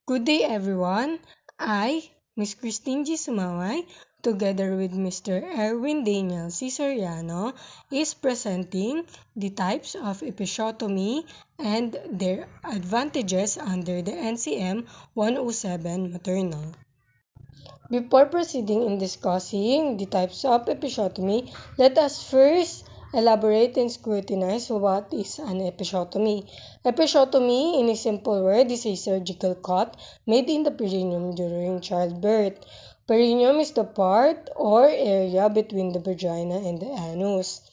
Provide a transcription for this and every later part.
Good day everyone. I, Miss Christine G. Sumaway, together with Mr. Erwin Daniel Cesariano, is presenting the types of episiotomy and their advantages under the NCM 107 maternal. Before proceeding in discussing the types of episiotomy, let us first elaborate and scrutinize what is an episiotomy. Episiotomy, in a simple word, is a surgical cut made in the perineum during childbirth. Perineum is the part or area between the vagina and the anus.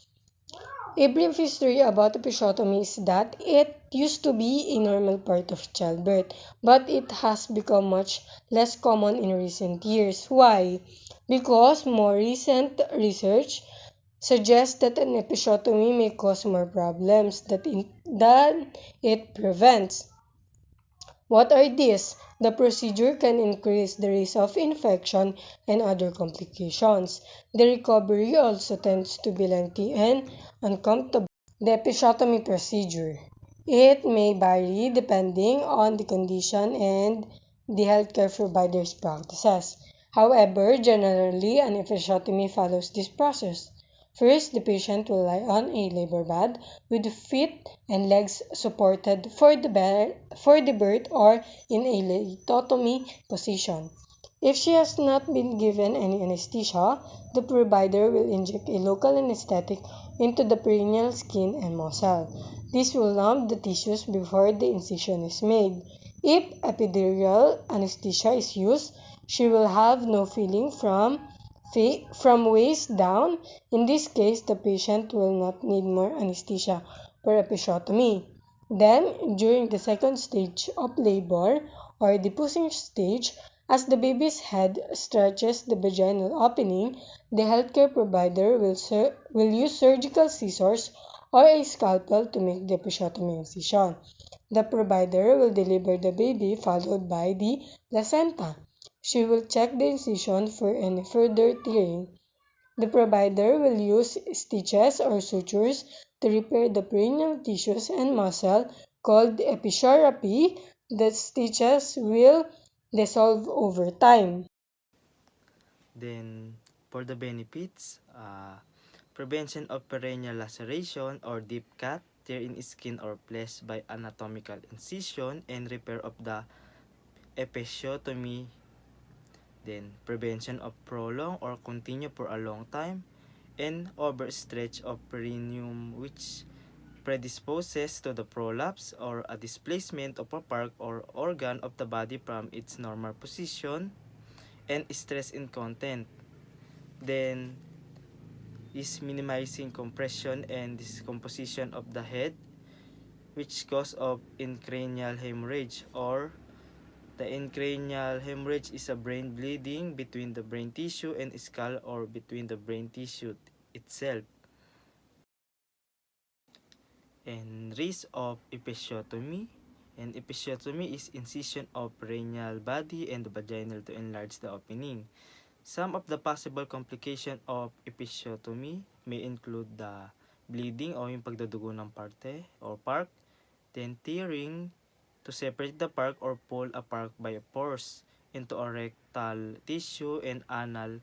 A brief history about episiotomy is that it used to be a normal part of childbirth, but it has become much less common in recent years. Why? Because more recent research suggests that an episiotomy may cause more problems than it prevents. What are these? The procedure can increase the risk of infection and other complications. The recovery also tends to be lengthy and uncomfortable. The episiotomy procedure. It may vary depending on the condition and the healthcare provider's practices. However, generally, an episiotomy follows this process. First, the patient will lie on a labor bed with the feet and legs supported for the birth or in a lithotomy position. If she has not been given any anesthesia, the provider will inject a local anesthetic into the perineal skin and muscle. This will numb the tissues before the incision is made. If epidural anesthesia is used, she will have no feeling from waist down. In this case, the patient will not need more anesthesia for episiotomy. Then, during the second stage of labor or the pushing stage, as the baby's head stretches the vaginal opening, the healthcare provider will use surgical scissors or a scalpel to make the episiotomy incision. The provider will deliver the baby followed by the placenta. She will check the incision for any further tearing. The provider will use stitches or sutures to repair the perineal tissues and muscle called episiotomy. The stitches will dissolve over time. Then, for the benefits, prevention of perineal laceration or deep cut, tear in skin or flesh by anatomical incision, and repair of the episiotomy. Then, prevention of prolong or continue for a long time, and overstretch of perineum which predisposes to the prolapse or a displacement of a part or organ of the body from its normal position, and stress in content. Then, is minimizing compression and discomposition of the head, which cause of intracranial hemorrhage, or the intracranial hemorrhage is a brain bleeding between the brain tissue and skull or between the brain tissue itself. And risk of episiotomy. And episiotomy is incision of perineal body and the vaginal to enlarge the opening. Some of the possible complications of episiotomy may include the bleeding o yung pagdadugo ng parte or part, then tearing to separate the part or pull apart by pores into a rectal tissue and anal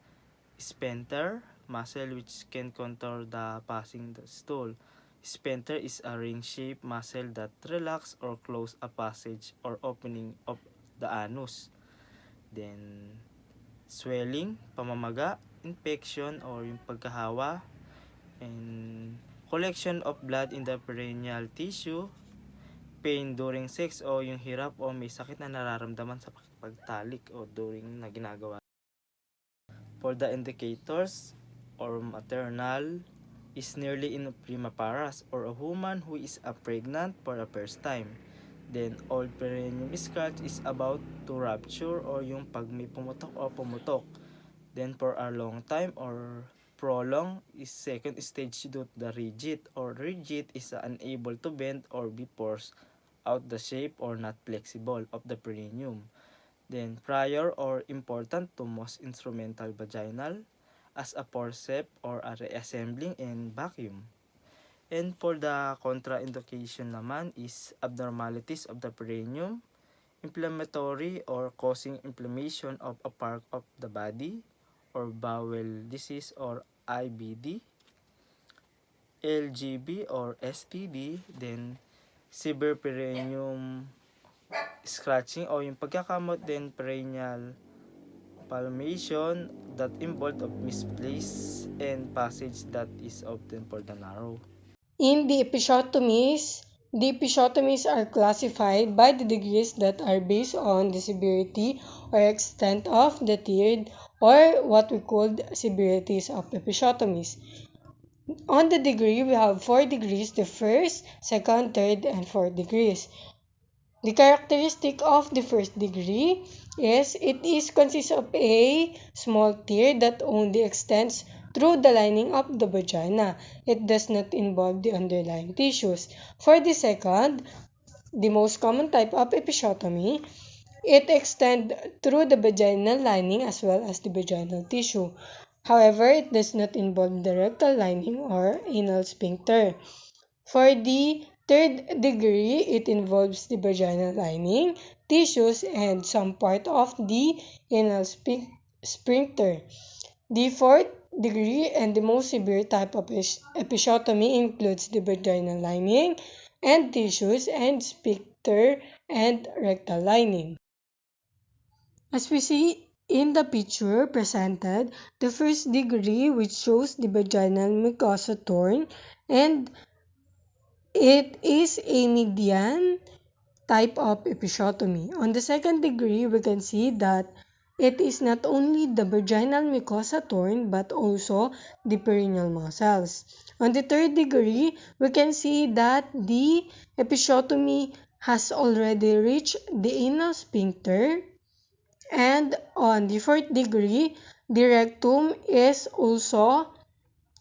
sphincter muscle which can control the passing the stool. Sphincter is a ring-shaped muscle that relax or close a passage or opening of the anus. Then, swelling, pamamaga, infection or yung pagkahawa, and collection of blood in the perineal tissue, pain during sex o yung hirap o may sakit na nararamdaman sa pagtalik o during na ginagawa. For the indicators or maternal is nearly in primiparas or a woman who is pregnant for the first time. Then, old perineum scratch is about to rupture or yung pag may pumutok o pumutok. Then, for a long time or prolong is second stage due to the rigid or rigid is unable to bend or be forced out the shape or not flexible of the perineum. Then, prior or important to most instrumental vaginal as a forceps or a reassembling and vacuum. And for the contraindication naman is abnormalities of the perineum inflammatory or causing inflammation of a part of the body, or bowel disease or IBD, LGB or STD, then severe perineum scratching o yung pagkakamot din perineal palmation that involved of misplaced and passage that is often for the narrow. In the episiotomies are classified by the degrees that are based on the severity or extent of the tear, or what we call severities of episiotomies. On the degree, we have 4 degrees, the first, second, third, and fourth degrees. The characteristic of the first degree is it is consists of a small tear that only extends through the lining of the vagina. It does not involve the underlying tissues. For the second, the most common type of episiotomy, it extends through the vaginal lining as well as the vaginal tissue. However, it does not involve the rectal lining or anal sphincter. For the third degree, it involves the vaginal lining, tissues, and some part of the anal sphincter. The fourth degree and the most severe type of episiotomy includes the vaginal lining and tissues and sphincter and rectal lining. As we see in the picture presented, the first degree which shows the vaginal mucosa torn, and it is a median type of episiotomy. On the second degree, we can see that it is not only the vaginal mucosa torn but also the perineal muscles. On the third degree, we can see that the episiotomy has already reached the anal sphincter, and on the fourth degree, the rectum is also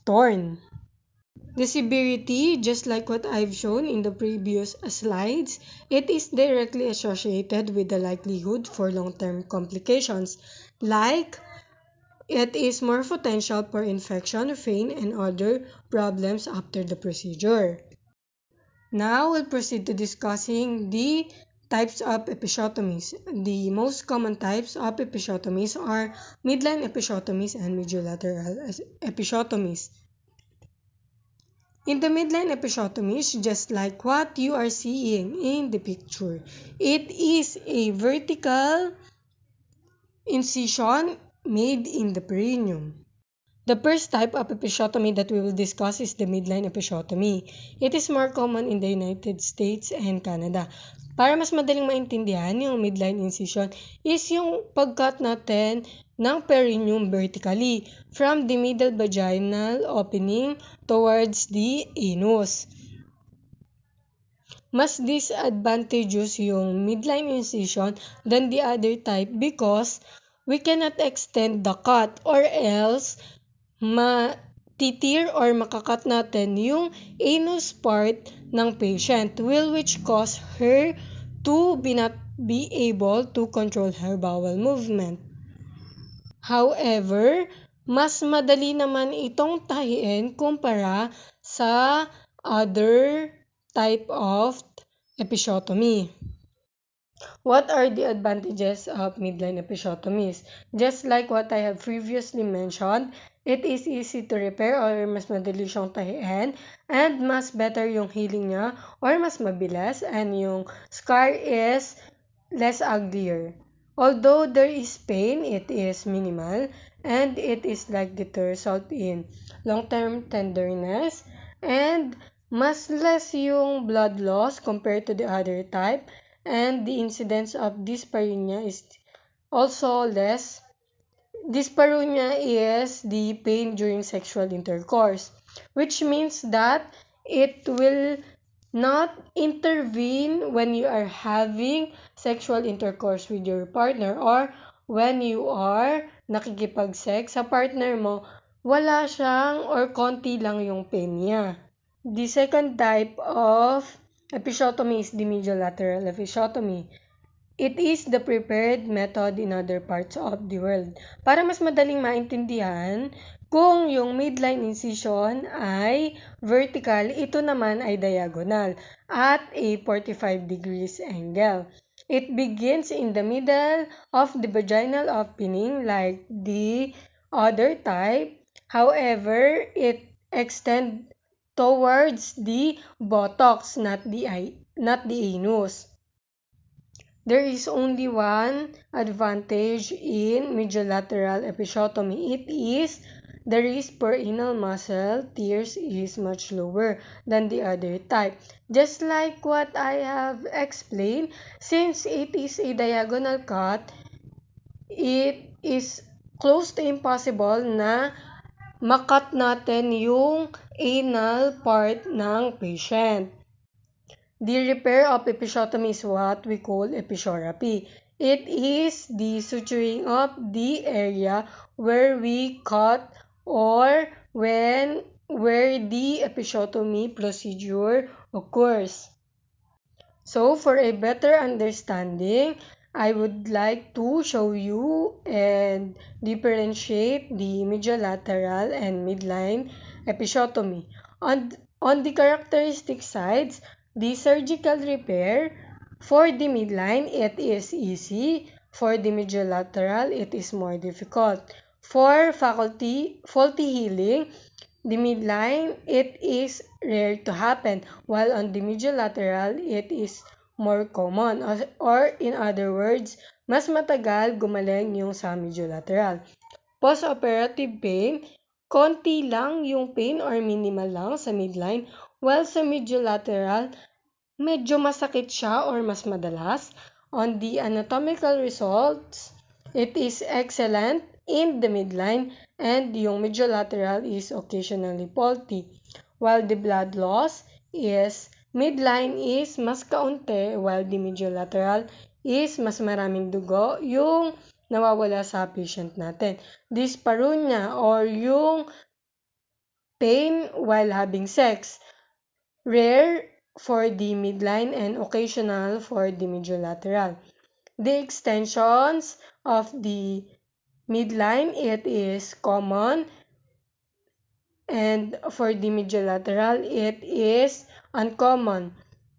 torn. The severity, just like what I've shown in the previous slides, it is directly associated with the likelihood for long-term complications, like it is more potential for infection, pain, and other problems after the procedure. Now we'll proceed to discussing the types of episiotomies. The most common types of episiotomies are midline episiotomies and mediolateral episiotomies. In the midline episiotomies, just like what you are seeing in the picture, it is a vertical incision made in the perineum. The first type of episiotomy that we will discuss is the midline episiotomy. It is more common in the United States and Canada. Para mas madaling maintindihan, yung midline incision is yung pagcut natin ng perineum vertically from the middle vaginal opening towards the anus. Mas disadvantageous yung midline incision than the other type because we cannot extend the cut, or else matitir or makakat natin yung anus part ng patient, which cause her to not be able to control her bowel movement. However, mas madali naman itong tahiin kumpara sa other type of episiotomy. What are the advantages of midline episiotomies? Just like what I have previously mentioned, it is easy to repair or mas madali siyang tahiin, and mas better yung healing niya or mas mabilis, and yung scar is less uglier. Although there is pain, it is minimal, and it is likely to result in long-term tenderness, and mas less yung blood loss compared to the other type, and the incidence of dyspareunia is also less. Dyspareunia is the pain during sexual intercourse, which means that it will not intervene when you are having sexual intercourse with your partner, or when you are nakikipag-sex sa partner mo, wala siyang or konti lang yung pain niya. The second type of episiotomy is the mediolateral episiotomy. It is the prepared method in other parts of the world. Para mas madaling maintindihan, kung yung midline incision ay vertical, ito naman ay diagonal at a 45 degrees angle. It begins in the middle of the vaginal opening like the other type. However, it extends towards the buttocks, not the anus. There is only one advantage in mediolateral episiotomy. It is the risk per anal muscle tears is much lower than the other type. Just like what I have explained, since it is a diagonal cut, it is close to impossible na makat natin yung anal part ng patient. The repair of episiotomy is what we call episiotomy. It is the suturing of the area where we cut or where the episiotomy procedure occurs. So for a better understanding, I would like to show you and differentiate the mediolateral and midline episiotomy. On the characteristic sides, the surgical repair for the midline, it is easy. For the mediolateral, it is more difficult. For faulty healing, the midline, it is rare to happen, while on the mediolateral, it is more common. Or in other words, mas matagal gumaling yung sa mediolateral. Post-operative pain, konti lang yung pain or minimal lang sa midline, while sa mediolateral, medyo masakit siya or mas madalas. On the anatomical results, it is excellent in the midline and yung mediolateral is occasionally faulty. While the blood loss is midline is mas kaunti while the mediolateral is mas maraming dugo yung nawawala sa patient natin. Dyspareunia or yung pain while having sex, rare for the midline and occasional for the mediolateral. The extensions of the midline, it is common, and for the mediolateral, it is uncommon.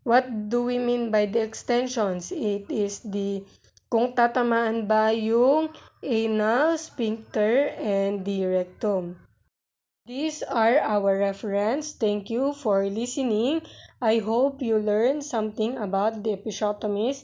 What do we mean by the extensions? It is the kung tatamaan ba yung anal, sphincter, and the rectum. These are our reference. Thank you for listening. I hope you learned something about the episiotomies